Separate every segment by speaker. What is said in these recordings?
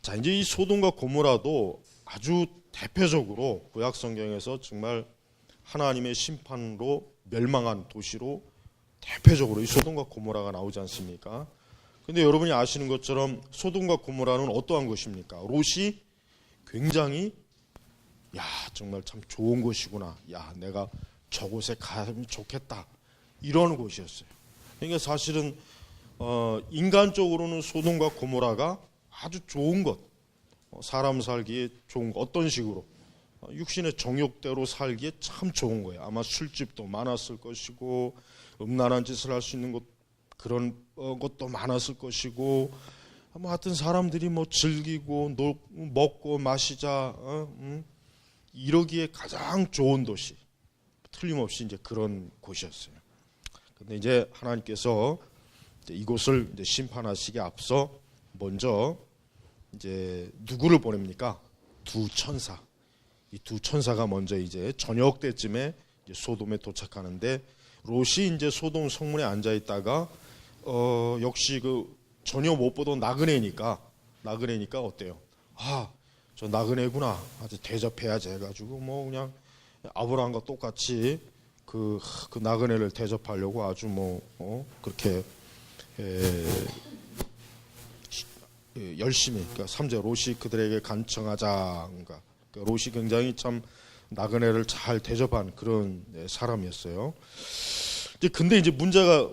Speaker 1: 자, 이제 이 소돔과 고모라도 아주 대표적으로 구약 성경에서 정말 하나님의 심판으로 멸망한 도시로 대표적으로 이 소돔과 고모라가 나오지 않습니까? 근데 여러분이 아시는 것처럼 소돔과 고모라는 어떠한 것입니까? 롯이 굉장히 정말 참 좋은 곳이구나. 내가 저곳에 가면 좋겠다. 이런 곳이었어요. 그러니까 사실은 인간적으로는 소돔과 고모라가 아주 좋은 것, 사람 살기에 좋은 것, 어떤 식으로 육신의 정욕대로 살기에 참 좋은 거예요. 아마 술집도 많았을 것이고 음란한 짓을 할 수 있는 것, 그런 것도 많았을 것이고, 하여튼 사람들이 즐기고 먹고 마시자 이러기에 가장 좋은 도시, 틀림없이 이제 그런 곳이었어요. 근데 이제 하나님께서 이곳을 이제 심판하시기 앞서 먼저 이제 누구를 보냅니까? 두 천사. 이 두 천사가 먼저 이제 저녁 때쯤에 이제 소돔에 도착하는데, 롯이 이제 소돔 성문에 앉아 있다가 역시 전혀 못 보던 나그네니까 어때요? 저 나그네구나. 아주 대접해야지 해가지고 그냥 아브라함과 똑같이 그 나그네를 대접하려고 아주 그렇게 열심히, 그러니까 3절 롯이 그들에게 간청하자. 그러니까 롯이 굉장히 참 나그네를 잘 대접한 그런 사람이었어요. 근데 이제 문제가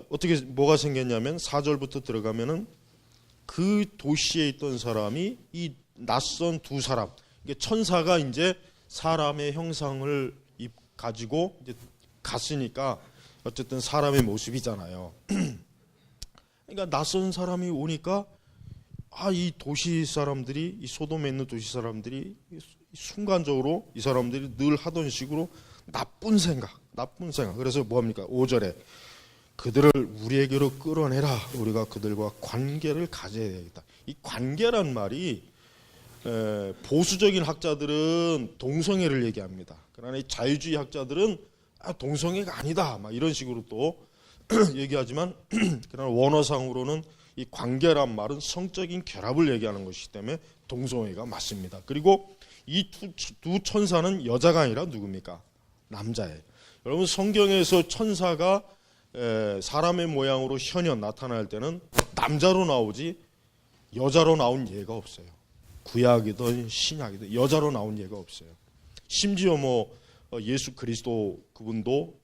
Speaker 1: 뭐가 생겼냐면 4절부터 들어가면은 그 도시에 있던 사람이 이 낯선 두 사람, 이게 천사가 이제 사람의 형상을 가지고 이제 갔으니까 어쨌든 사람의 모습이잖아요. 그러니까 낯선 사람이 오니까 이 도시 사람들이, 이 소돔에 있는 도시 사람들이 순간적으로 이 사람들이 늘 하던 식으로 나쁜 생각. 그래서 뭐합니까? 5절에 그들을 우리에게로 끌어내라. 우리가 그들과 관계를 가져야 되겠다. 이 관계란 말이 보수적인 학자들은 동성애를 얘기합니다. 그러나 이 자유주의 학자들은 동성애가 아니다. 이런 식으로 또 얘기하지만, 그러나 원어상으로는 이 관계란 말은 성적인 결합을 얘기하는 것이기 때문에 동성애가 맞습니다. 그리고 이 두 천사는 여자가 아니라 누굽니까? 남자예요. 여러분, 성경에서 천사가 사람의 모양으로 현현 나타날 때는 남자로 나오지 여자로 나온 예가 없어요. 구약이든 신약이든 여자로 나온 예가 없어요. 심지어 예수 그리스도 그분도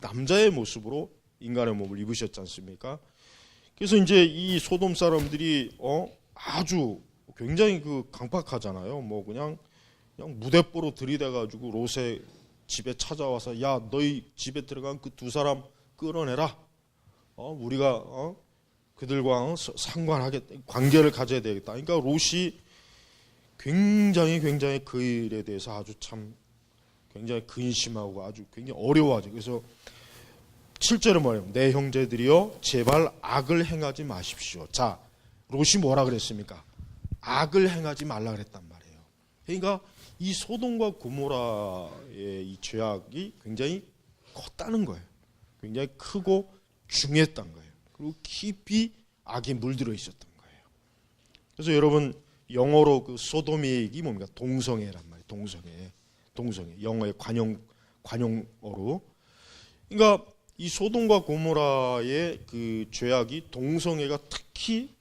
Speaker 1: 남자의 모습으로 인간의 몸을 입으셨지 않습니까? 그래서 이제 이 소돔 사람들이 아주 굉장히 강팍하잖아요. 그냥 무대뽀로 들이대가지고 롯의 집에 찾아와서 너희 집에 들어간 그 두 사람 끌어내라. 우리가 그들과 상관하겠다, 관계를 가져야 되겠다. 그러니까 롯이 굉장히 그 일에 대해서 아주 참 굉장히 근심하고 아주 굉장히 어려워하죠. 그래서 7절은 뭐예요? 내 형제들이여 제발 악을 행하지 마십시오. 자, 롯이 뭐라 그랬습니까? 악을 행하지 말라 그랬단 말이에요. 그러니까 이 소돔과 고모라의 이 죄악이 굉장히 컸다는 거예요. 굉장히 크고 중요했던 거예요. 그리고 깊이 악이 물들어 있었던 거예요. 그래서 여러분, 영어로 소돔의 얘기 뭡니까? 동성애란 말이에요. 동성애. 영어의 관용어로. 그러니까 이 소돔과 고모라의 그 죄악이, 동성애가 특히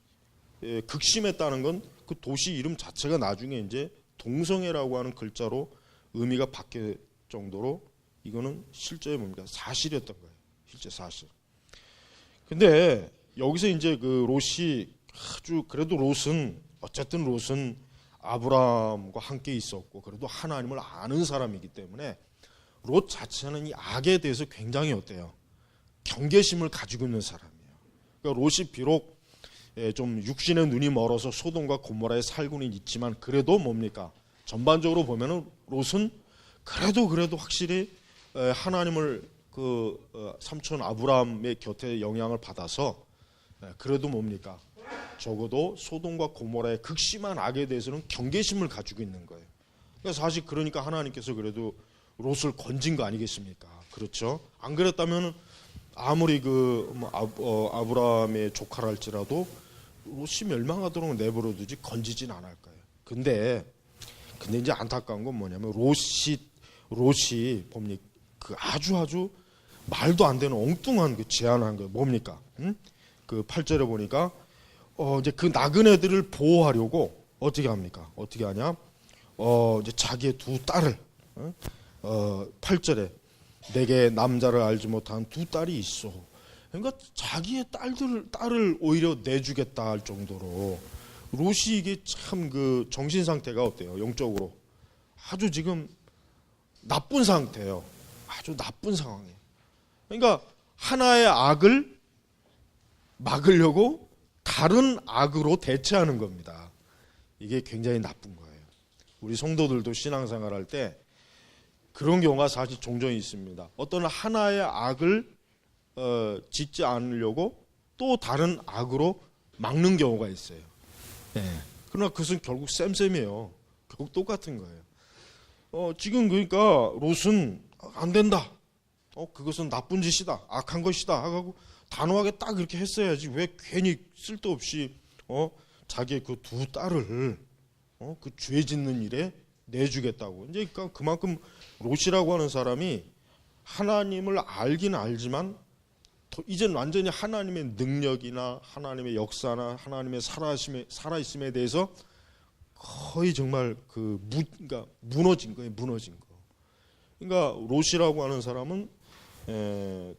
Speaker 1: 극심했다는 건 그 도시 이름 자체가 나중에 이제 동성애라고 하는 글자로 의미가 바뀔 정도로 이거는 실제 뭡니까? 사실이었던 거예요. 실제 사실. 근데 여기서 이제 롯이 그래도 어쨌든 롯은 아브라함과 함께 있었고 그래도 하나님을 아는 사람이기 때문에 롯 자체는 이 악에 대해서 굉장히 어때요? 경계심을 가지고 있는 사람이에요. 그러니까 롯이 비록 좀 육신의 눈이 멀어서 소돔과 고모라에 살고는 있지만 그래도 뭡니까? 전반적으로 보면은 롯은 그래도 확실히 하나님을 삼촌 아브라함의 곁에 영향을 받아서 그래도 뭡니까? 적어도 소돔과 고모라의 극심한 악에 대해서는 경계심을 가지고 있는 거예요. 그러니까 사실 그러니까 하나님께서 그래도 롯을 건진 거 아니겠습니까? 그렇죠? 안 그랬다면 아무리 아브라함의 조카랄지라도 롯이 멸망하도록 내버려두지 건지진 않을 거예요. 근데 이제 안타까운 건 뭐냐면 롯이 뭡니까? 그 아주 말도 안 되는 엉뚱한 그 제안을 한 거예요. 뭡니까? 그 8절에 보니까 이제 그 나그네들을 보호하려고 어떻게 합니까? 어떻게 하냐? 이제 자기의 두 딸을 8절에 내게 남자를 알지 못한 두 딸이 있어. 그러니까 자기의 딸을 오히려 내주겠다 할 정도로 롯이 이게 참 그 정신 상태가 어때요? 영적으로 아주 지금 나쁜 상태예요. 아주 나쁜 상황이에요. 그러니까 하나의 악을 막으려고 다른 악으로 대체하는 겁니다. 이게 굉장히 나쁜 거예요. 우리 성도들도 신앙생활할 때 그런 경우가 사실 종종 있습니다. 어떤 하나의 악을 짓지 않으려고 또 다른 악으로 막는 경우가 있어요. 그러나 그것은 결국 쌤쌤이에요. 결국 똑같은 거예요. 지금 그러니까 롯은 안 된다. 그것은 나쁜 짓이다. 악한 것이다. 하고 단호하게 딱 그렇게 했어야지. 왜 괜히 쓸데없이 자기의 그 두 딸을 그 죄 짓는 일에 내주겠다고. 이제 그러니까 그만큼 롯이라고 하는 사람이 하나님을 알긴 알지만 이젠 완전히 하나님의 능력이나 하나님의 역사나 하나님의 살아있음에 대해서 거의 정말 그러니까 무너진 거예요. 무너진 거. 그러니까 롯이라고 하는 사람은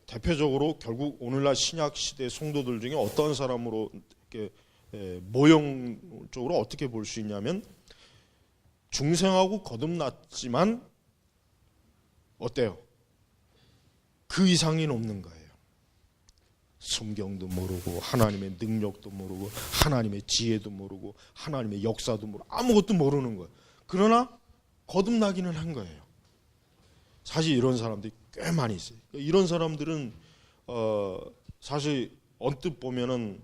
Speaker 1: 대표적으로 결국 오늘날 신약 시대 성도들 중에 어떤 사람으로 이렇게 모형적으로 어떻게 볼 수 있냐면 중생하고 거듭났지만 어때요? 그 이상이 없는 거예요. 성경도 모르고 하나님의 능력도 모르고 하나님의 지혜도 모르고 하나님의 역사도 모르고 아무것도 모르는 거예요. 그러나 거듭나기는 한 거예요. 사실 이런 사람들이 꽤 많이 있어요. 이런 사람들은 사실 언뜻 보면은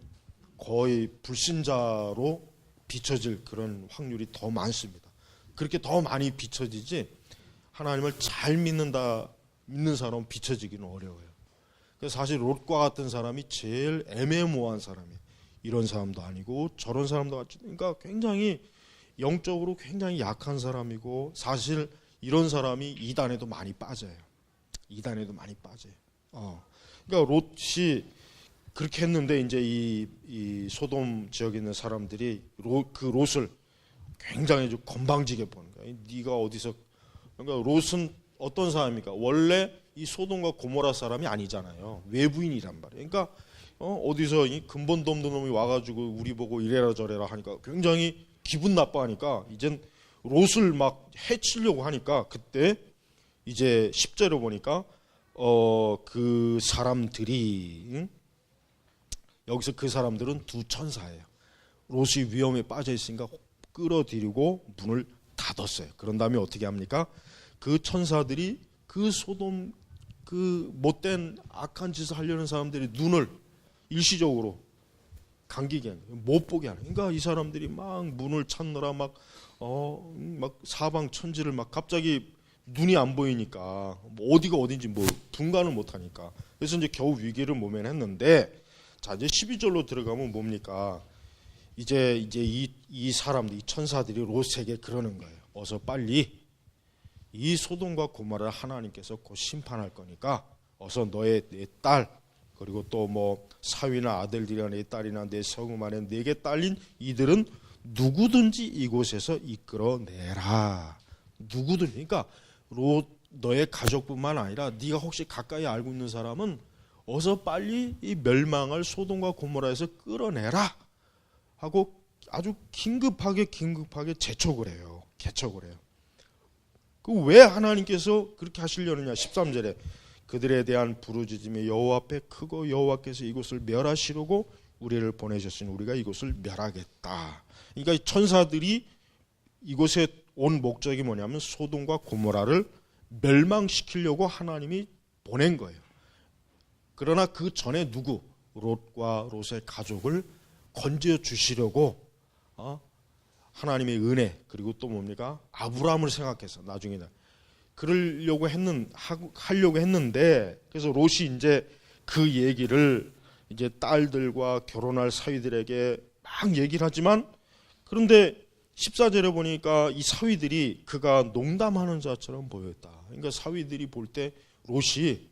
Speaker 1: 거의 불신자로 비춰질 그런 확률이 더 많습니다. 그렇게 더 많이 비춰지지 하나님을 잘 믿는 사람은 비춰지기는 어려워요. 그래서 사실 롯과 같은 사람이 제일 애매모호한 사람이에요. 이런 사람도 아니고 저런 사람도 같이, 그러니까 굉장히 영적으로 굉장히 약한 사람이고 사실 이런 사람이 이단에도 많이 빠져요. 이단에도 많이 빠져요. 그러니까 롯이 그렇게 했는데 이제 이 소돔 지역에 있는 사람들이 그 롯을 굉장히 좀 건방지게 보는 거예요. 네가 어디서? 그러니까 롯은 어떤 사람입니까? 원래 이 소돔과 고모라 사람이 아니잖아요. 외부인이란 말이에요. 그러니까 어디서 이 근본도 없는 놈이 와가지고 우리 보고 이래라 저래라 하니까 굉장히 기분 나빠하니까 이젠 롯을 막 해치려고 하니까 그때 이제 10절에 보니까 그 사람들이 여기서 그 사람들은 두 천사예요. 롯이 위험에 빠져 있으니까 끌어들이고 문을 닫았어요. 그런 다음에 어떻게 합니까? 그 천사들이 그 소돔 그 못된 악한 짓을 하려는 사람들의 눈을 일시적으로 감기게 하는 거예요. 못 보게 하는 거예요. 그러니까 이 사람들이 막 문을 찾느라 막 사방 천지를 막 갑자기 눈이 안 보이니까 뭐 어디가 어딘지 뭐 분간을 못 하니까 그래서 이제 겨우 위기를 모면했는데 자 이제 12절로 들어가면 뭡니까? 이제 이 사람들 이 천사들이 롯에게 그러는 거예요. 어서 빨리 이 소돔과 고모라를 하나님께서 곧 심판할 거니까 어서 너의 내 딸 그리고 또 뭐 사위나 아들들이나 내 딸이나 내 성읍 안에 내게 딸린 이들은 누구든지 이곳에서 이끌어내라. 누구든 그러니까 롯 너의 가족뿐만 아니라 네가 혹시 가까이 알고 있는 사람은 어서 빨리 이 멸망할 소돔과 고모라에서 끌어내라 하고 아주 긴급하게 재촉을 해요. 개척을 해요. 그 왜 하나님께서 그렇게 하시려느냐? 13절에 그들에 대한 부르짖음이 여호와 앞에 크고 여호와께서 이곳을 멸하시려고 우리를 보내셨으니 우리가 이곳을 멸하겠다. 그러니까 이 천사들이 이곳에 온 목적이 뭐냐면 소돔과 고모라를 멸망시키려고 하나님이 보낸 거예요. 그러나 그 전에 누구? 롯과 롯의 가족을 건져 주시려고 하나님의 은혜 그리고 또 뭡니까? 아브라함을 생각해서 나중에는 하려고 했는데 그래서 롯이 이제 그 얘기를 이제 딸들과 결혼할 사위들에게 막 얘기를 하지만 그런데 14절에 보니까 이 사위들이 그가 농담하는 자처럼 보였다. 그러니까 사위들이 볼 때 롯이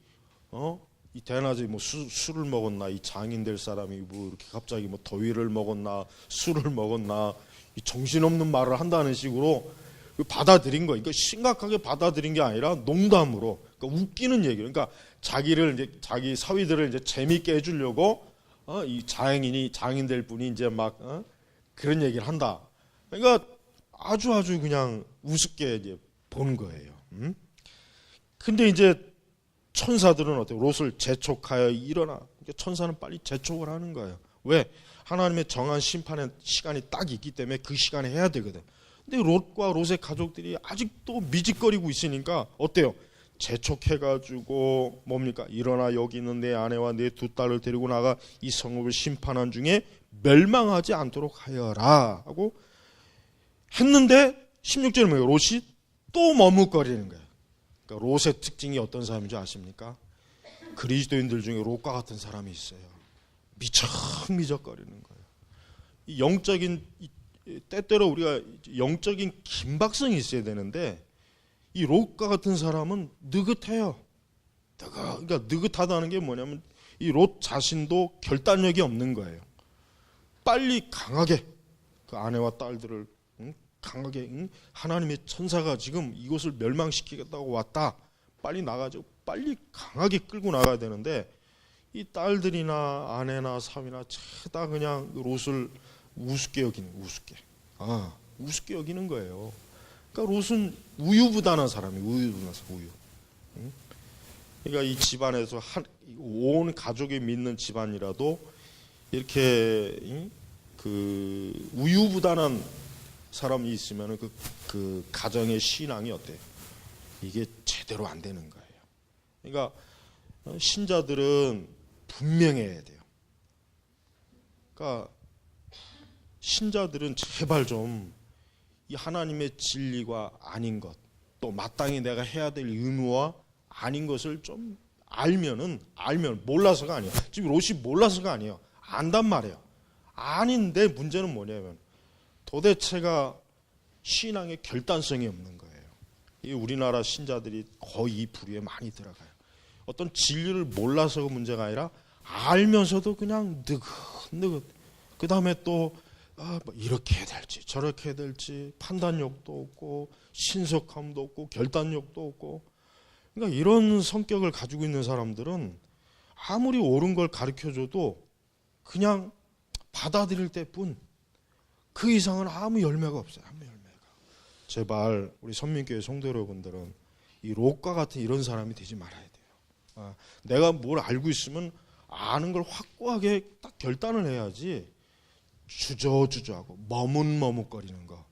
Speaker 1: 이 대낮에 뭐 술을 먹었나, 이 장인 될 사람이 뭐 이렇게 갑자기 뭐 더위를 먹었나, 술을 먹었나, 이 정신없는 말을 한다는 식으로 받아들인 거예요. 그러니까 심각하게 받아들인 게 아니라 농담으로, 그러니까 웃기는 얘기예요. 그러니까 자기 사위들을 이제 재밌게 해주려고 이 장인 될 분이 이제 막 그런 얘기를 한다. 그러니까 아주 그냥 우습게 이제 본 거예요. 근데 이제 천사들은 어때요? 롯을 재촉하여 일어나. 그러니까 천사는 빨리 재촉을 하는 거예요. 왜? 하나님의 정한 심판의 시간이 딱 있기 때문에 그 시간에 해야 되거든. 근데 롯과 롯의 가족들이 아직도 미직거리고 있으니까 어때요? 재촉해가지고 뭡니까? 일어나 여기 있는 내 아내와 내 두 딸을 데리고 나가 이 성읍을 심판한 중에 멸망하지 않도록 하여라 하고 했는데 16절에 뭐예요? 롯이 또 머뭇거리는 거예요. 그러니까 롯의 특징이 어떤 사람인지 아십니까? 그리스도인들 중에 롯과 같은 사람이 있어요. 미적거리는 거예요. 이 영적인 때때로 우리가 영적인 긴박성이 있어야 되는데 이 롯과 같은 사람은 느긋해요. 그러니까 느긋하다는 게 뭐냐면 이 롯 자신도 결단력이 없는 거예요. 빨리 강하게 그 아내와 딸들을 강하게 하나님의 천사가 지금 이곳을 멸망시키겠다고 왔다. 빨리 나가죠. 빨리 강하게 끌고 나가야 되는데 이 딸들이나 아내나 사위나 죄다 그냥 롯을 우습게 여기는 거예요. 그러니까 롯은 우유부단한 사람이에요. 우유. 그러니까 이 집안에서 온 가족이 믿는 집안이라도 이렇게 그 우유부단한 사람이 있으면 그 가정의 신앙이 어때요? 이게 제대로 안 되는 거예요. 그러니까 신자들은 분명해야 돼요. 그러니까 신자들은 제발 좀 이 하나님의 진리가 아닌 것, 또 마땅히 내가 해야 될 의무와 아닌 것을 좀 알면 몰라서가 아니에요. 지금 롯이 몰라서가 아니에요. 안단 말이에요. 아닌데 문제는 뭐냐면 도대체가 신앙의 결단성이 없는 거예요. 이 우리나라 신자들이 거의 이 부류에 많이 들어가요. 어떤 진리를 몰라서가 문제가 아니라 알면서도 그냥 느긋. 그 다음에 또 뭐 이렇게 해야 될지 저렇게 해야 될지 판단력도 없고 신속함도 없고 결단력도 없고, 그러니까 이런 성격을 가지고 있는 사람들은 아무리 옳은 걸 가르쳐줘도 그냥 받아들일 때뿐 그 이상은 아무 열매가 없어요. 제발 우리 선민교회 성도 여러분들은 이 롯과 같은 이런 사람이 되지 말아야 돼요. 내가 뭘 알고 있으면 아는 걸 확고하게 딱 결단을 해야지 주저하고 머뭇거리는 거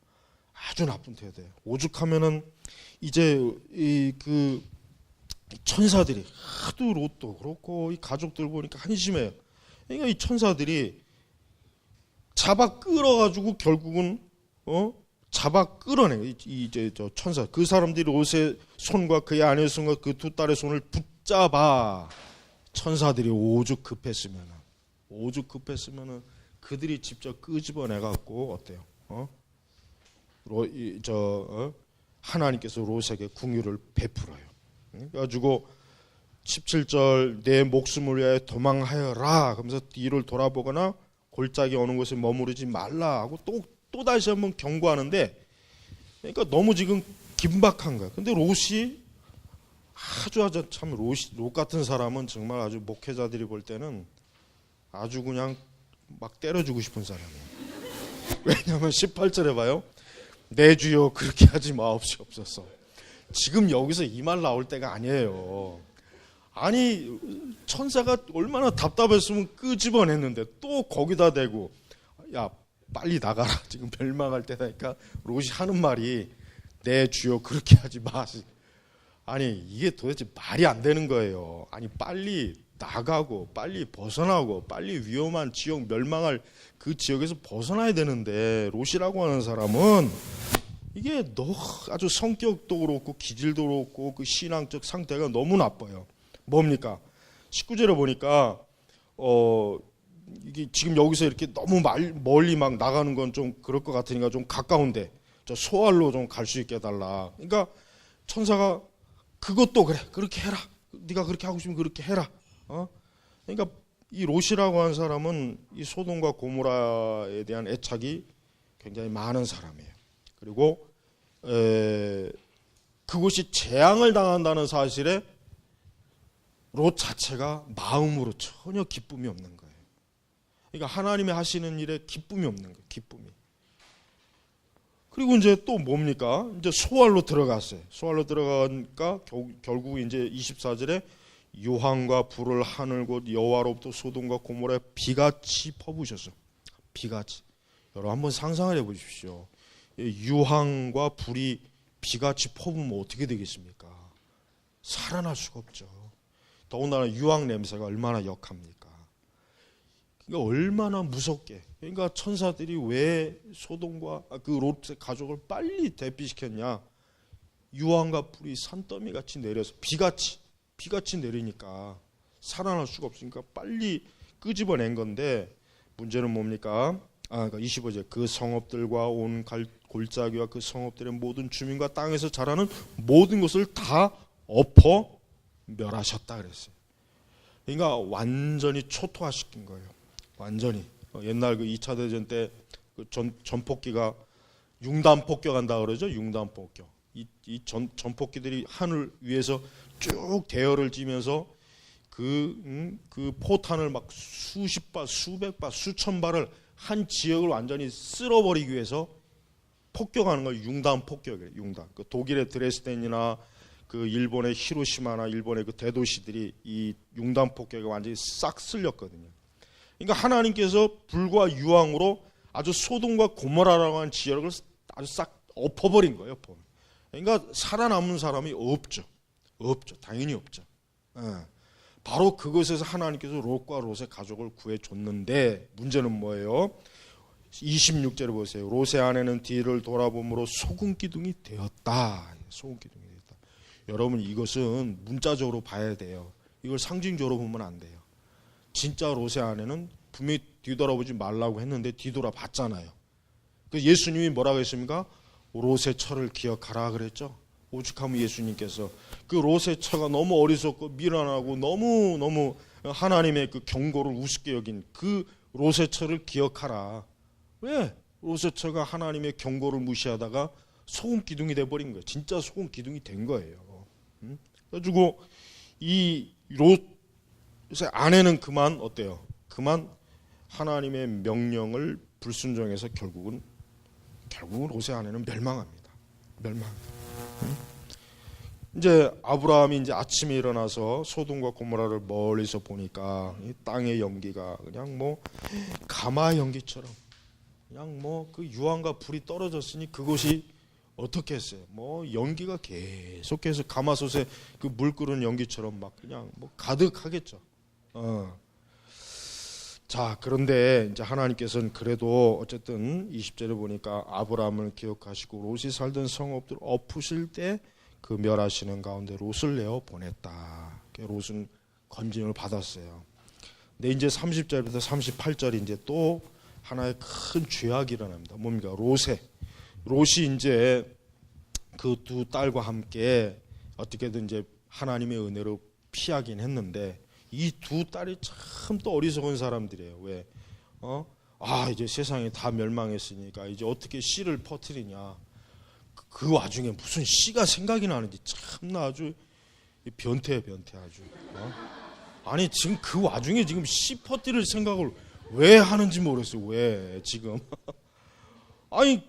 Speaker 1: 아주 나쁜 태도예요. 오죽하면은 이제 그 천사들이 하도 롯도 그렇고 이 가족들 보니까 한심해요. 그러니까 이 천사들이 잡아 끌어가지고 결국은 잡아 끌어내. 이제 저 천사 그 사람들이 롯의 손과 그의 아내의 손과 그 두 딸의 손을 붙잡아. 천사들이 오죽 급했으면은 그들이 직접 끄집어내 갖고 어때요? 하나님께서 롯에게 궁유를 베풀어요. 그래가지고 17절 내 목숨을 위하여 도망하여라 그러면서 뒤를 돌아보거나 골짜기 어느 곳에 머무르지 말라 하고 또 다시 한번 경고하는데, 그러니까 너무 지금 긴박한 거야. 근데 롯이 아주 참 롯 같은 사람은 정말 아주 목회자들이 볼 때는 아주 그냥 막 때려주고 싶은 사람이에요. 왜냐하면 18절에 봐요. 내 주여 그렇게 하지 마옵시옵소서. 지금 여기서 이 말 나올 때가 아니에요. 아니 천사가 얼마나 답답했으면 끄집어냈는데 또 거기다 대고 야 빨리 나가라 지금 멸망할 때다니까. 롯이 하는 말이 내 주여 그렇게 하지 마시. 아니 이게 도대체 말이 안 되는 거예요. 아니 빨리 나가고 빨리 벗어나고 빨리 위험한 지역 멸망할 그 지역에서 벗어나야 되는데 롯이라고 하는 사람은 이게 아주 성격도 그렇고 기질도 그렇고 그 신앙적 상태가 너무 나빠요. 뭡니까? 19절에 보니까 이게 지금 여기서 이렇게 너무 멀리 막 나가는 건 좀 그럴 것 같으니까 좀 가까운데 저 소알로 좀 갈 수 있게 해달라. 그러니까 천사가 그것도 그래, 그렇게 해라. 네가 그렇게 하고 싶으면 그렇게 해라. 그러니까 이 롯이라고 하는 사람은 이 소돔과 고모라에 대한 애착이 굉장히 많은 사람이에요. 그리고 그곳이 재앙을 당한다는 사실에 롯 자체가 마음으로 전혀 기쁨이 없는 거예요. 그러니까 하나님이 하시는 일에 기쁨이 없는 거예요. 기쁨이. 그리고 이제 또 뭡니까? 이제 소알로 들어갔어요. 소알로 들어가니까 결국 이제 24절에 유황과 불을 하늘 곧 여호와로부터 소돔과 고모라에 비같이 퍼부으셔서 비같이. 여러분 한번 상상을 해보십시오. 유황과 불이 비같이 퍼부으면 어떻게 되겠습니까? 살아날 수가 없죠. 더군다나 유황 냄새가 얼마나 역합니까? 그러니까 얼마나 무섭게. 그러니까 천사들이 왜 소돔과 그 롯의 가족을 빨리 대피시켰냐? 유황과 불이 산더미 같이 내려서 비같이 내리니까 살아날 수가 없으니까 빨리 끄집어낸 건데 문제는 뭡니까? 그러니까 25절 그 성읍들과 온 골짜기와 그 성읍들의 모든 주민과 땅에서 자라는 모든 것을 다 엎어 멸하셨다 그랬어요. 그러니까 완전히 초토화시킨 거예요. 완전히. 옛날 그 2차 대전 때 그 전폭기가 융단 폭격한다 그러죠. 융단 폭격. 이 전폭기들이 하늘 위에서 쭉 대열을 찌면서 그 포탄을 막 수십 발, 수백 발, 수천 발을 한 지역을 완전히 쓸어버리기 위해서 폭격하는 걸 융단 폭격이에요. 융단. 그 독일의 드레스덴이나 그 일본의 히로시마나 일본의 그 대도시들이 이 융단 폭격에 완전히 싹 쓸렸거든요. 그러니까 하나님께서 불과 유황으로 아주 소돔과 고모라라고 하는 지역을 아주 싹 엎어버린 거예요. 그러니까 살아남은 사람이 없죠. 당연히 없죠. 바로 그것에서 하나님께서 롯과 롯의 가족을 구해줬는데 문제는 뭐예요? 26절을 보세요. 롯의 아내는 뒤를 돌아보므로 소금 기둥이 되었다. 소금 기둥이 되었다. 여러분 이것은 문자적으로 봐야 돼요. 이걸 상징적으로 보면 안 돼요. 진짜 롯의 아내는 분명히 뒤돌아보지 말라고 했는데 뒤돌아봤잖아요. 그래서 예수님이 뭐라고 했습니까? 롯의 처를 기억하라 그랬죠. 오죽하면 예수님께서 그 롯의 처가 너무 어리석고 미련하고 너무 하나님의 그 경고를 우습게 여긴 그 롯의 처를 기억하라. 왜? 롯의 처가 하나님의 경고를 무시하다가 소금 기둥이 돼버린 거예요. 진짜 소금 기둥이 된 거예요. 그래가지고 이 롯의 아내는 그만 어때요? 그만 하나님의 명령을 불순종해서 결국은 롯의 아내는 멸망합니다. 이제 아브라함이 이제 아침에 일어나서 소돔과 고모라를 멀리서 보니까 이 땅의 연기가 그냥 뭐 가마 연기처럼 그냥 뭐 그 유황과 불이 떨어졌으니 그곳이 어떻게 했어요? 뭐 연기가 계속해서 가마솥에 그 물 끓은 연기처럼 막 그냥 뭐 가득하겠죠. 자, 그런데 이제 하나님께서는 그래도 어쨌든 20절에 보니까 아브라함을 기억하시고 롯이 살던 성읍들 엎으실 때 그 멸하시는 가운데 롯을 내어 보냈다. 롯은 건짐을 받았어요. 근데 이제 30절부터 38절이 이제 또 하나의 큰 죄악이 일어납니다. 뭡니까? 롯이 이제 그 두 딸과 함께 어떻게든 이제 하나님의 은혜로 피하긴 했는데 이 두 딸이 참 또 어리석은 사람들이에요. 왜? 이제 세상이 다 멸망했으니까 이제 어떻게 씨를 퍼뜨리냐. 그 와중에 무슨 씨가 생각이 나는지 참나 아주 변태야 아주. 아니 지금 그 와중에 지금 씨 퍼뜨릴 생각을 왜 하는지 모르겠어요. 왜 지금? 아니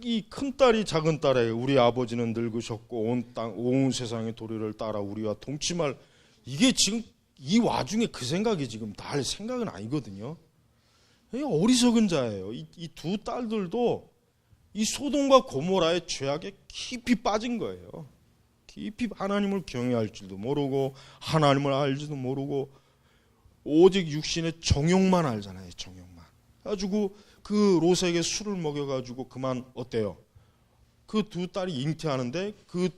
Speaker 1: 이 큰 딸이 작은 딸에게 우리 아버지는 늙으셨고 온 세상의 도리를 따라 우리와 동침할 이게 지금 이 와중에 그 생각이 지금 날 생각은 아니거든요. 어리석은 자예요. 이 두 딸들도 이 소돔과 고모라의 죄악에 깊이 빠진 거예요. 깊이 하나님을 경외할 줄도 모르고 하나님을 알지도 모르고 오직 육신의 정욕만 알잖아요. 정욕만. 가지고 그 롯에게 술을 먹여가지고 그만 어때요? 그 두 딸이 잉태하는데 그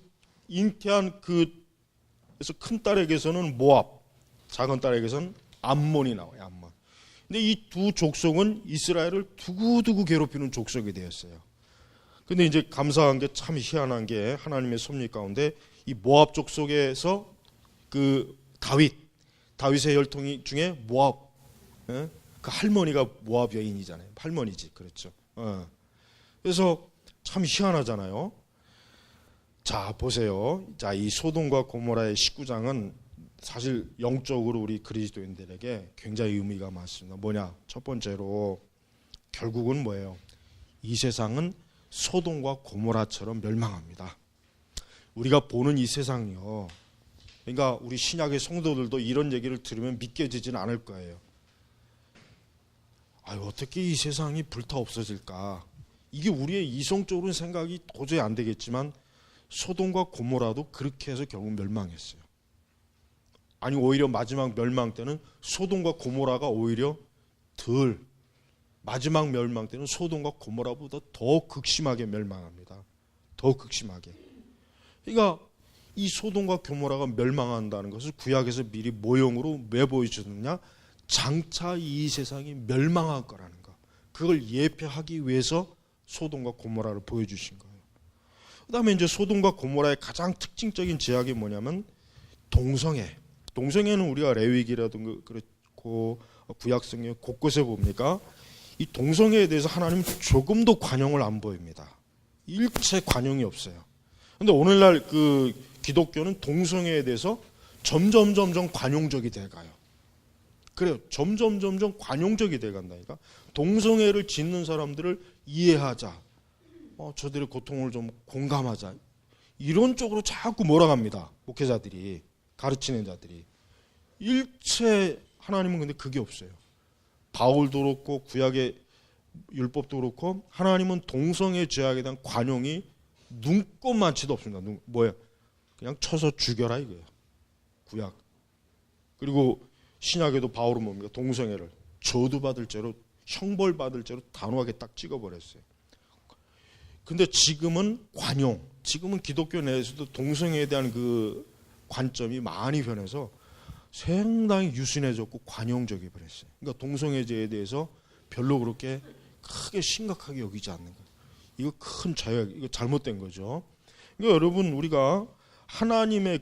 Speaker 1: 잉태한 그래서 큰 딸에게서는 모압, 작은 딸에게서는 암몬이 나와요. 암몬. 근데 이 두 족속은 이스라엘을 두고두고 괴롭히는 족속이 되었어요. 근데 이제 감사한 게, 참 희한한 게, 하나님의 섭리 가운데 이 모압 족속에서 그 다윗의 혈통 중에 모압, 그 할머니가 모압 여인이잖아요. 할머니지, 그렇죠. 그래서 참 희한하잖아요. 자, 보세요. 자, 이 소돔과 고모라의 19장은 사실 영적으로 우리 그리스도인들에게 굉장히 의미가 많습니다. 뭐냐? 첫 번째로 결국은 뭐예요? 이 세상은 소돔과 고모라처럼 멸망합니다. 우리가 보는 이 세상이요. 그러니까 우리 신약의 성도들도 이런 얘기를 들으면 믿겨지지는 않을 거예요. 어떻게 이 세상이 불타 없어질까? 이게 우리의 이성적으로는 생각이 도저히 안 되겠지만 소돔과 고모라도 그렇게 해서 결국 멸망했어요. 아니, 오히려 마지막 멸망 때는 소돔과 고모라가 오히려 마지막 멸망 때는 소돔과 고모라보다 더 극심하게 멸망합니다. 더 극심하게. 그러니까 이 소돔과 고모라가 멸망한다는 것을 구약에서 미리 모형으로 왜 보여주느냐? 장차 이 세상이 멸망할 거라는 거. 그걸 예표하기 위해서 소돔과 고모라를 보여주신 거예요. 그 다음에 이제 소돔과 고모라의 가장 특징적인 제약이 뭐냐면 동성애는 우리가 레위기라든가 그렇고 구약성경 곳곳에 봅니까? 이 동성애에 대해서 하나님은 조금도 관용을 안 보입니다. 일체 관용이 없어요. 그런데 오늘날 그 기독교는 동성애에 대해서 점점 관용적이 돼가요. 그래요. 점점 관용적이 돼간다니까. 동성애를 짓는 사람들을 이해하자. 저들의 고통을 좀 공감하자. 이런 쪽으로 자꾸 몰아갑니다. 목회자들이, 가르치는 자들이. 일체 하나님은 근데 그게 없어요. 바울도 그렇고 구약의 율법도 그렇고 하나님은 동성애 죄악에 대한 관용이 눈꼽만치도 없습니다. 뭐예요? 그냥 쳐서 죽여라 이거예요. 구약. 그리고 신약에도 바울은 뭡니까? 동성애를 저주받을 죄로, 형벌받을 죄로 단호하게 딱 찍어버렸어요. 근데 지금은 지금은 기독교 내에서도 동성애에 대한 그 관점이 많이 변해서 상당히 유순해졌고 관용적이 버렸어요. 그러니까 동성애제에 대해서 별로 그렇게 크게 심각하게 여기지 않는 거예요. 이거 큰 자유, 이거 잘못된 거죠. 그러니까 여러분, 우리가 하나님의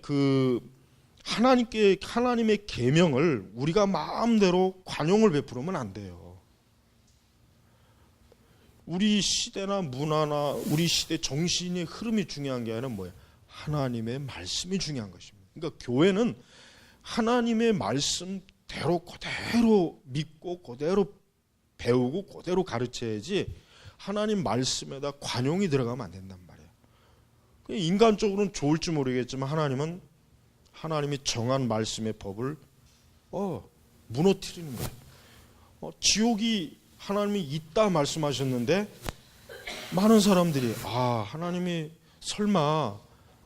Speaker 1: 계명을 우리가 마음대로 관용을 베푸면 안 돼요. 우리 시대나 문화나 우리 시대 정신의 흐름이 중요한 게 아니라 뭐예요? 하나님의 말씀이 중요한 것입니다. 그러니까 교회는 하나님의 말씀대로 그대로 믿고 그대로 배우고 그대로 가르쳐야지 하나님 말씀에다 관용이 들어가면 안 된단 말이에요. 인간적으로는 좋을지 모르겠지만 하나님이 정한 말씀의 법을 무너뜨리는 거예요. 지옥이 하나님이 있다 말씀하셨는데 많은 사람들이 하나님이 설마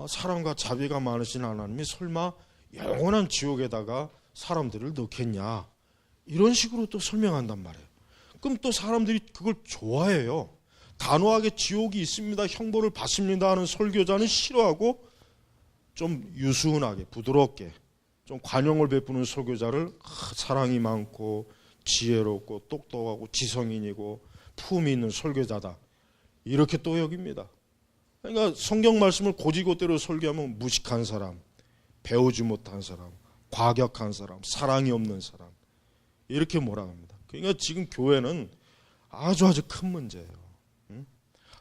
Speaker 1: 사랑과 자비가 많으신 하나님이 설마 영원한 지옥에다가 사람들을 넣겠냐, 이런 식으로 또 설명한단 말이에요. 그럼 또 사람들이 그걸 좋아해요. 단호하게 지옥이 있습니다, 형벌을 받습니다 하는 설교자는 싫어하고 좀 유순하게 부드럽게 좀 관용을 베푸는 설교자를 사랑이 많고 지혜롭고 똑똑하고 지성인이고 품이 있는 설교자다, 이렇게 또 여깁니다. 그러니까 성경 말씀을 고지고대로 설교하면 무식한 사람, 배우지 못한 사람, 과격한 사람, 사랑이 없는 사람, 이렇게 몰아갑니다. 그러니까 지금 교회는 아주 큰 문제예요.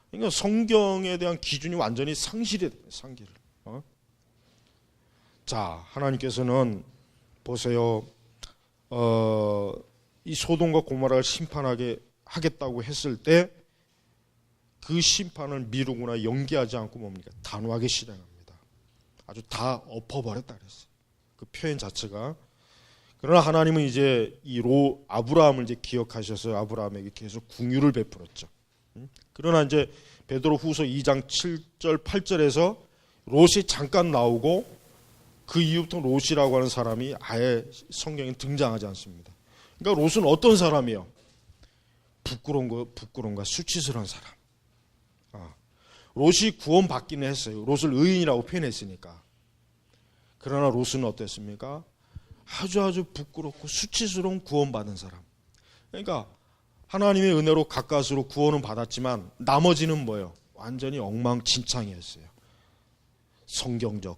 Speaker 1: 그러니까 성경에 대한 기준이 완전히 상실이 돼요. 상실. 자, 하나님께서는 보세요. 이 소돔과 고모라를 심판하게 하겠다고 했을 때 그 심판을 미루거나 연기하지 않고 뭡니까? 단호하게 실행합니다. 아주 다 엎어버렸다 그랬어요. 그 표현 자체가. 그러나 하나님은 이제 아브라함을 이제 기억하셔서 아브라함에게 계속 궁유를 베풀었죠. 그러나 이제 베드로후서 2장 7절 8절에서 롯이 잠깐 나오고 그 이후부터 롯이라고 하는 사람이 아예 성경에 등장하지 않습니다. 그러니까 롯은 어떤 사람이요? 부끄러움과 수치스러운 사람. 롯이 구원받기는 했어요. 롯을 의인이라고 표현했으니까. 그러나 롯은 어땠습니까? 아주 부끄럽고 수치스러운 구원받은 사람. 그러니까 하나님의 은혜로 가까스로 구원은 받았지만 나머지는 뭐예요? 완전히 엉망진창이었어요. 성경적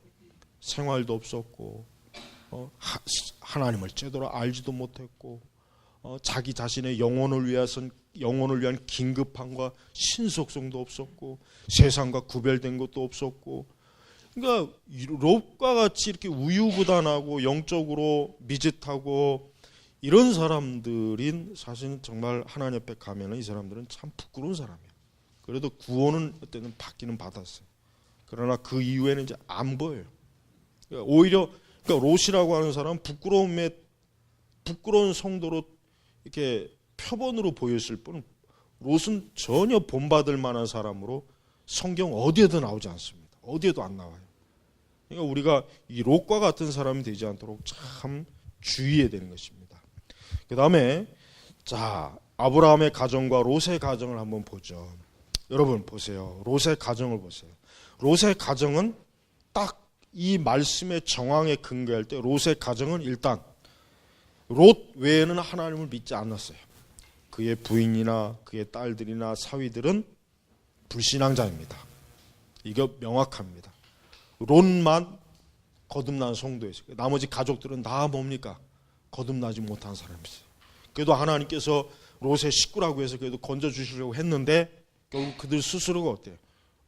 Speaker 1: 생활도 없었고 하나님을 제대로 알지도 못했고 자기 자신의 영혼을 위한 긴급함과 신속성도 없었고 세상과 구별된 것도 없었고, 그러니까 롭과 같이 이렇게 우유부단하고 영적으로 미짓하고 이런 사람들인 사실은 정말 하나님 앞에 가면은 이 사람들은 참 부끄러운 사람이에요. 그래도 구원은 어때는 받기는 받았어요. 그러나 그 이후에는 이제 안 보여요. 그러니까 오히려 롯이라고 하는 사람은 부끄러운 성도로 이렇게 표본으로 보였을 뿐 롯은 전혀 본받을 만한 사람으로 성경 어디에도 나오지 않습니다. 어디에도 안 나와요. 그러니까 우리가 이 롯과 같은 사람이 되지 않도록 참 주의해야 되는 것입니다. 그 다음에 자, 아브라함의 가정과 롯의 가정을 한번 보죠. 여러분 보세요. 롯의 가정을 보세요. 롯의 가정은 딱 이 말씀의 정황에 근거할 때 롯의 가정은 일단 롯 외에는 하나님을 믿지 않았어요. 그의 부인이나 그의 딸들이나 사위들은 불신앙자입니다. 이거 명확합니다. 롯만 거듭난 성도였어요. 나머지 가족들은 다 뭡니까? 거듭나지 못한 사람이었어요. 그래도 하나님께서 롯의 식구라고 해서 그래도 건져주시려고 했는데 결국 그들 스스로가 어때요?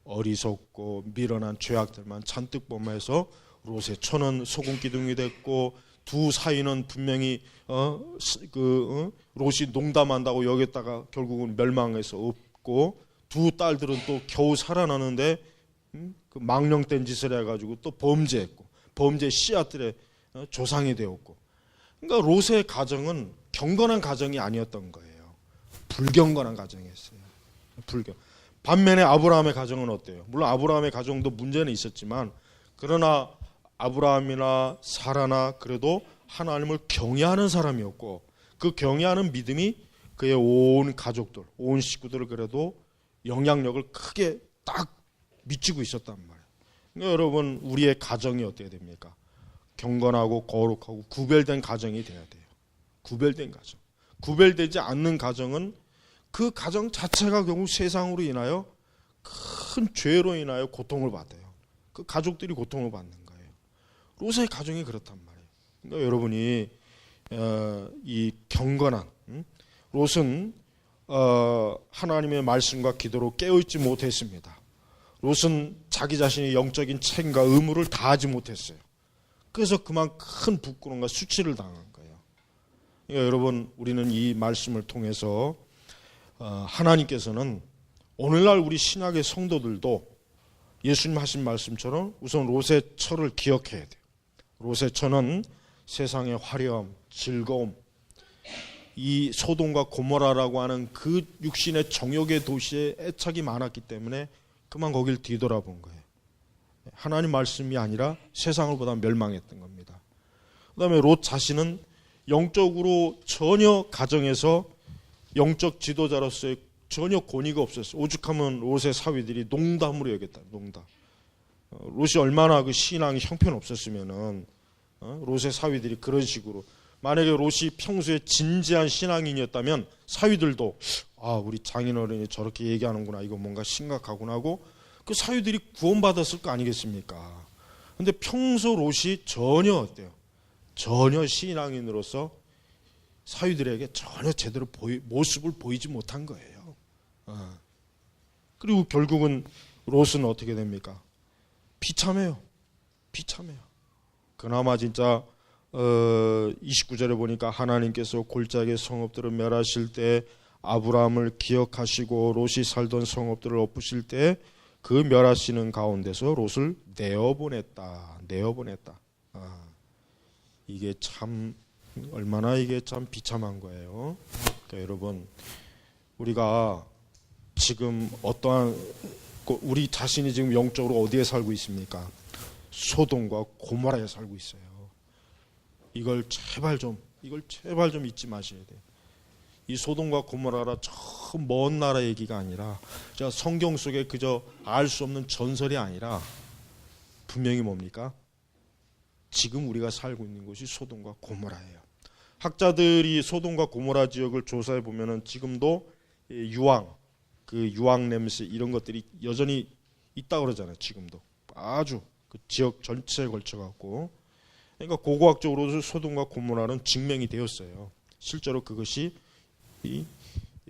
Speaker 1: 어리석고 미련한 죄악들만 잔뜩 범해서 롯의 처는 소금 기둥이 됐고 두 사위는 분명히 롯이 농담한다고 여겼다가 결국은 멸망해서 없고 두 딸들은 또 겨우 살아나는데 그 망령된 짓을 해가지고 또 범죄했고 범죄 씨앗들의 조상이 되었고, 그러니까 롯의 가정은 경건한 가정이 아니었던 거예요. 불경건한 가정이었어요. 반면에 아브라함의 가정은 어때요? 물론 아브라함의 가정도 문제는 있었지만 그러나 아브라함이나 사라나 그래도 하나님을 경외하는 사람이었고 그 경외하는 믿음이 그의 온 가족들, 온 식구들을 그래도 영향력을 크게 딱 미치고 있었단 말이에요. 그러니까 여러분 우리의 가정이 어떻게 됩니까? 경건하고 거룩하고 구별된 가정이 돼야 돼요. 구별된 가정. 구별되지 않는 가정은 그 가정 자체가 결국 세상으로 인하여 큰 죄로 인하여 고통을 받아요. 그 가족들이 고통을 받는 거예요. 롯의 가정이 그렇단 말이에요. 그러니까 여러분이 이 경건한 롯은 하나님의 말씀과 기도로 깨어있지 못했습니다. 롯은 자기 자신의 영적인 책임과 의무를 다하지 못했어요. 그래서 그만 큰 부끄러움과 수치를 당한 거예요. 그러니까 여러분 우리는 이 말씀을 통해서 하나님께서는 오늘날 우리 신약의 성도들도 예수님 하신 말씀처럼 우선 롯의 처를 기억해야 돼요. 롯의 처는 세상의 화려함, 즐거움, 이 소돔과 고모라라고 하는 그 육신의 정욕의 도시에 애착이 많았기 때문에 그만 거길 뒤돌아본 거예요. 하나님 말씀이 아니라 세상을 보다 멸망했던 겁니다. 그 다음에 롯 자신은 영적으로 전혀 가정에서 영적 지도자로서의 전혀 권위가 없었어요. 오죽하면 롯의 사위들이 농담으로 여겼다. 농담. 롯이 얼마나 그 신앙이 형편없었으면은 롯의 사위들이 그런 식으로, 만약에 롯이 평소에 진지한 신앙인이었다면 사위들도 우리 장인어른이 저렇게 얘기하는구나, 이거 뭔가 심각하구나 하고 그 사위들이 구원받았을 거 아니겠습니까? 근데 평소 롯이 전혀 어때요? 전혀 신앙인으로서 사위들에게 전혀 제대로 모습을 보이지 못한 거예요. 그리고 결국은 롯은 어떻게 됩니까? 비참해요. 비참해요. 그나마 진짜 29절에 보니까 하나님께서 골짜기 성읍들을 멸하실 때 아브라함을 기억하시고 롯이 살던 성읍들을 엎으실 때 그 멸하시는 가운데서 롯을 내어보냈다. 이게 참 얼마나 이게 참 비참한 거예요. 그러니까 여러분 우리가 지금 어떠한 우리 자신이 지금 영적으로 어디에 살고 있습니까? 소돔과 고모라에 살고 있어요. 이걸 제발 좀 잊지 마셔야 돼요. 이 소돔과 고모라라 저 먼 나라 얘기가 아니라 성경 속에 그저 알 수 없는 전설이 아니라 분명히 뭡니까? 지금 우리가 살고 있는 곳이 소돔과 고모라예요. 학자들이 소돔과 고모라 지역을 조사해 보면은 지금도 유황, 그 유황 냄새 이런 것들이 여전히 있다 그러잖아요. 지금도 아주 그 지역 전체에 걸쳐 갖고, 그러니까 고고학적으로도 소돔과 고모라는 증명이 되었어요. 실제로 그것이 이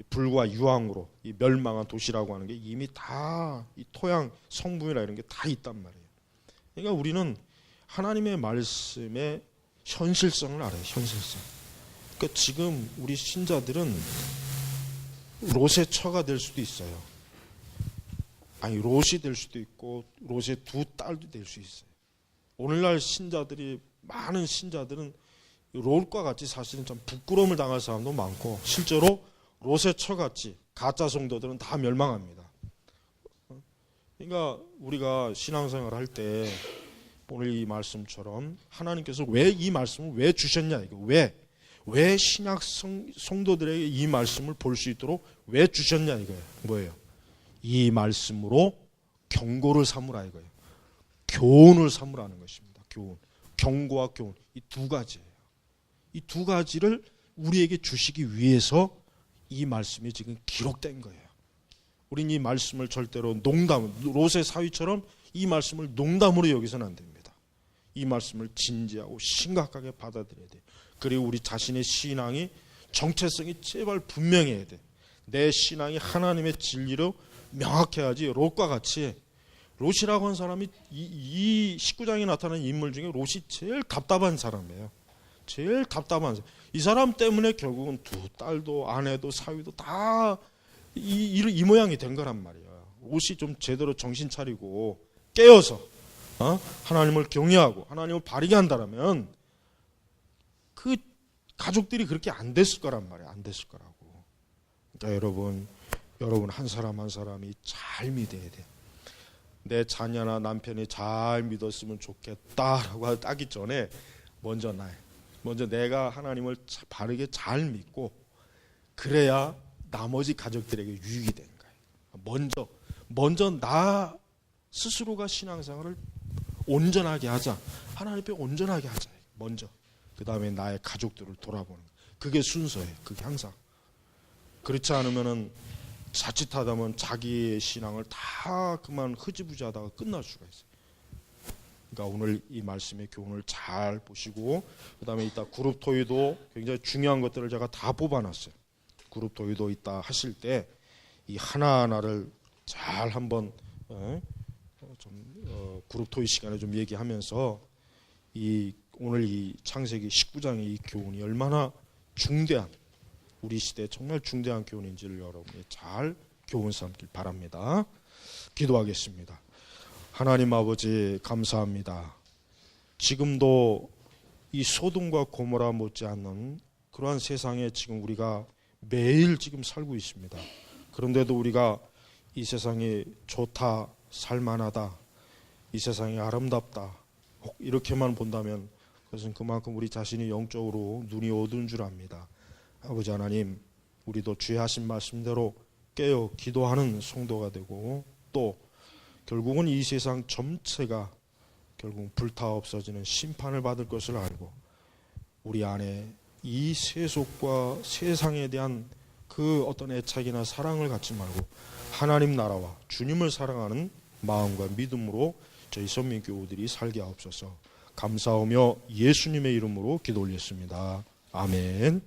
Speaker 1: 불과 유황으로 이 멸망한 도시라고 하는 게 이미 다 이 토양 성분이나 이런 게 다 있단 말이에요. 그러니까 우리는 하나님의 말씀의 현실성을 알아요. 현실성. 그러니까 지금 우리 신자들은 롯의 처가 될 수도 있어요. 아니 롯이 될 수도 있고 롯의 두 딸도 될 수 있어요. 오늘날 신자들이 많은 신자들은 롯과 같이 사실은 좀 부끄러움을 당할 사람도 많고 실제로 롯의 처같이 가짜 성도들은 다 멸망합니다. 그러니까 우리가 신앙생활을 할 때 오늘 이 말씀처럼 하나님께서 왜 이 말씀을 왜 주셨냐, 이거 왜 신약 성도들에게 이 말씀을 볼 수 있도록 왜 주셨냐 이거예요. 뭐예요? 이 말씀으로 경고를 삼으라 이거예요. 교훈을 삼으라는 것입니다. 교훈, 경고와 교훈, 이 두 가지예요. 이 두 가지를 우리에게 주시기 위해서 이 말씀이 지금 기록된 거예요. 우린 이 말씀을 절대로 롯의 사위처럼 이 말씀을 농담으로 여기서는 안 됩니다. 이 말씀을 진지하고 심각하게 받아들여야 돼요. 그리고 우리 자신의 신앙이 정체성이 제발 분명해야 돼. 내 신앙이 하나님의 진리로 명확해야지. 롯과 같이, 롯이라고 하는 사람이 이 19장에 나타나는 인물 중에 롯이 제일 답답한 사람이에요. 제일 답답한 사람. 이 사람 때문에 결국은 두 딸도 아내도 사위도 다 이 모양이 된 거란 말이야. 롯이 좀 제대로 정신 차리고 깨어서 하나님을 경외하고 하나님을 바르게 한다면 그 가족들이 그렇게 안 됐을 거란 말이야. 안 됐을 거라고. 그러니까 여러분 한 사람 한 사람이 잘 믿어야 돼. 내 자녀나 남편이 잘 믿었으면 좋겠다라고 하기 전에 먼저 내가 하나님을 바르게 잘 믿고 그래야 나머지 가족들에게 유익이 되는 거예요. 먼저 나 스스로가 신앙생활을 온전하게 하자. 하나님 앞에 온전하게 하자. 먼저. 그 다음에 나의 가족들을 돌아보는 거예요. 그게 순서예요. 그게 항상. 그렇지 않으면은 자칫하다면 자기의 신앙을 다 그만 흐지부지하다가 끝날 수가 있어요. 그러니까 오늘 이 말씀의 교훈을 잘 보시고 그 다음에 이따 그룹 토의도 굉장히 중요한 것들을 제가 다 뽑아놨어요. 그룹 토의도 이따 하실 때 이 하나하나를 잘 한번 그룹 토의 시간에 좀 얘기하면서 오늘 이 창세기 19장의 이 교훈이 얼마나 중대한, 우리 시대에 정말 중대한 교훈인지를 여러분이 잘 교훈 삼길 바랍니다. 기도하겠습니다. 하나님 아버지 감사합니다. 지금도 이 소돔과 고모라 못지않는 그러한 세상에 지금 우리가 매일 지금 살고 있습니다. 그런데도 우리가 이 세상이 좋다, 살만하다, 이 세상이 아름답다 이렇게만 본다면 그것은 그만큼 우리 자신이 영적으로 눈이 어두운 줄 압니다. 아버지 하나님, 우리도 주의 하신 말씀대로 깨어 기도하는 성도가 되고 또 결국은 이 세상 전체가 결국 불타 없어지는 심판을 받을 것을 알고 우리 안에 이 세속과 세상에 대한 그 어떤 애착이나 사랑을 갖지 말고 하나님 나라와 주님을 사랑하는 마음과 믿음으로 저희 선민교우들이 살게 하옵소서. 감사하며 예수님의 이름으로 기도 올렸습니다. 아멘.